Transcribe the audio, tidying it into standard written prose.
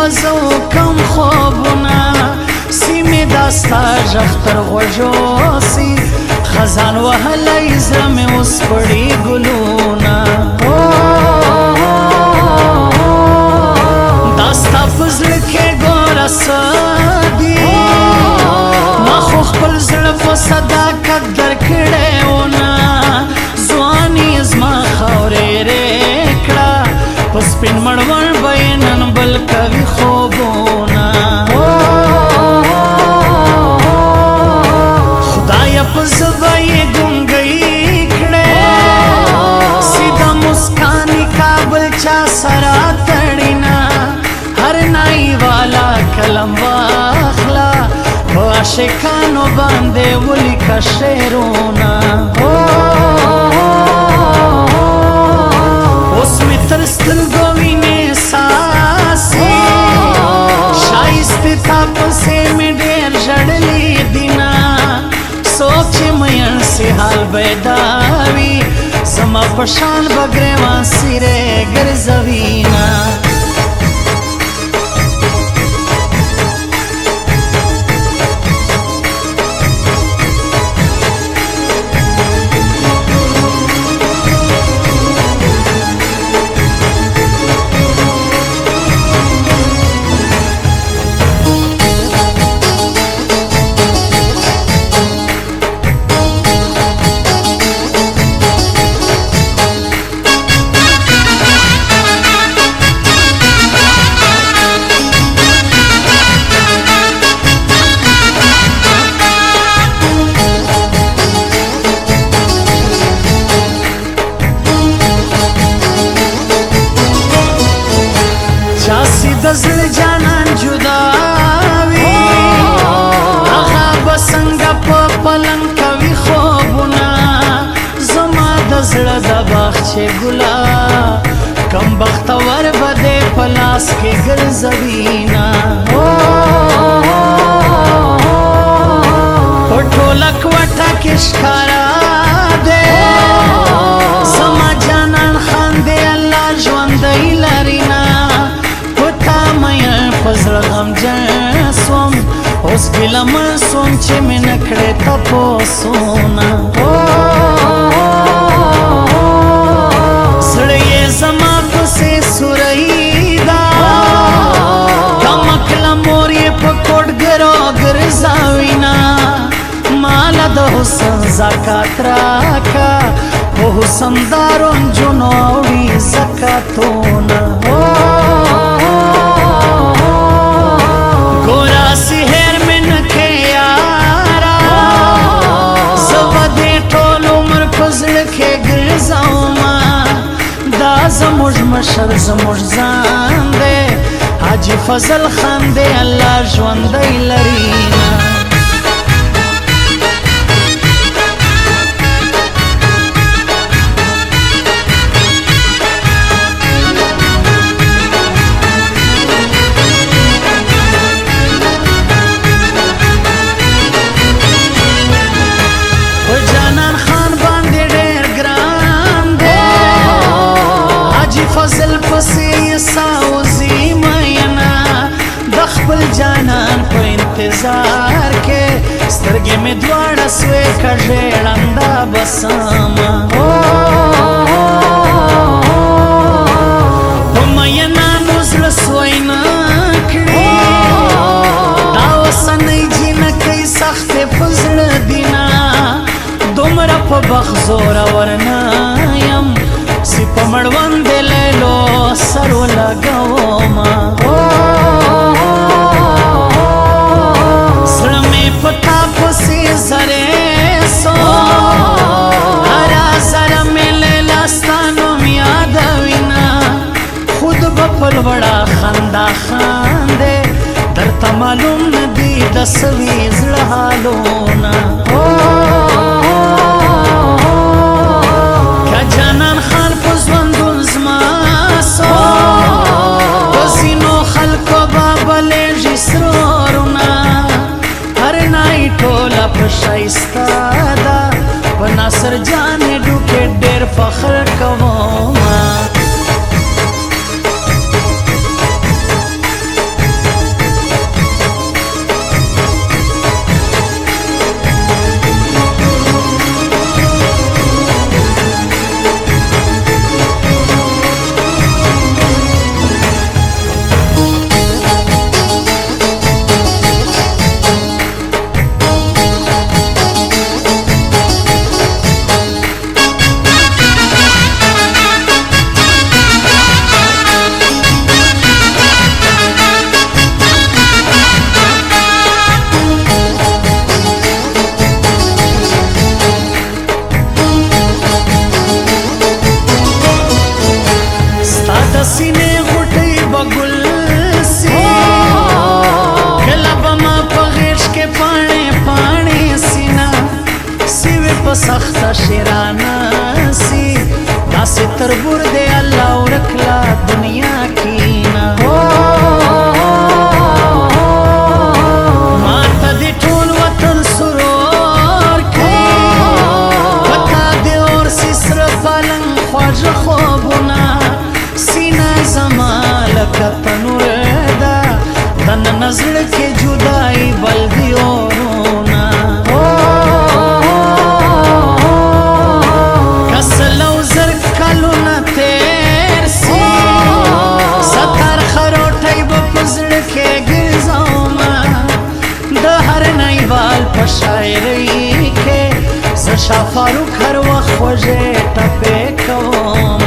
بزو کم خوبونه سیمې داستا ژختر غوږو سي خزان وهلی زړه مې اوس پړي ګلونه داستا په زړه کې ګوره څه دي ما خو خپل زړه په صداقت درکړی ونه ځواني زما خاورې رې کړه په سپین مړوند به یې نن بل کوي خوبونه خدایه په زه به یې ګونګۍ کړې سیده مسکانې کابل چا سره تړینه هر نای والا کلم واخله په عاشقانو باندې ولیکه شعرونه اوس مې تر سترګو وینې څاڅي ښایستې تا پسې مې ډېر ژړلي دینه څوک چې مین سي حال بیدا وي زما په شان به ګریوان څیرې ګرځوینه د زړه جانان جدا وي هغه به څنګه په پلنګ کوي خوبونه زما د زړه د باغچې ګله کم بختور به دې په لاس کې ګرځوینه په ټوله کوټه کې ښکاره دی زما جانان خاندې الله ژوندی لرینه پزړه غمجن سوم اوس ګیلمن سوم چې مې نه کړې تپوسونه زړه یې زما پسې سورۍ ده کمکله مور یې په کوټګرو ګرځوینه ماله د حسن زکات راکه په حسندارو نجونو اوړي زکاتونه زموږ مشر زموږ ځان دی حاجي فضل خان دی الله ژوندی لرینه فضل پسې ساوزي مینا د خپل جانان په انتظار کې سترګې مې دواړه سوې کږې ړنده بسمه په مینانو زړه سوی نه کړي دا اوسنۍ جینکۍ سختې په زړه دینه دومره په بخت زورور نه یم سی په مړوند لیلو سر ولګومه زړه مې په تا پسې زرې سو هره زره مې لیلا ستا نوم یادوینه خود به په لوړه خندا خاندې درته معلوم نه دي د سوي زړه حالونه جانان خان په ژوندون زما سو په ځینو خلکو به بلېږي سرورونه هر نای ټوله په ښایسته ده په ناصر جانې ډوکې ډېر فخر کومه ګل سي کله به ما په غېږ کې پاڼې پاڼې سینا سیوې په سخته شیرانه سي داسې تربور دی الله ورکړه دنیا کینا ماته دې ټول وطن سرور کوي پتا دې اور سي سره پالنګ خواږه خوبونه سینا زما لکه تنور ده دننه زړه کې جدایي بل دي اورونه شاہ فاروق ہر وقت خوجے ٹپے کوم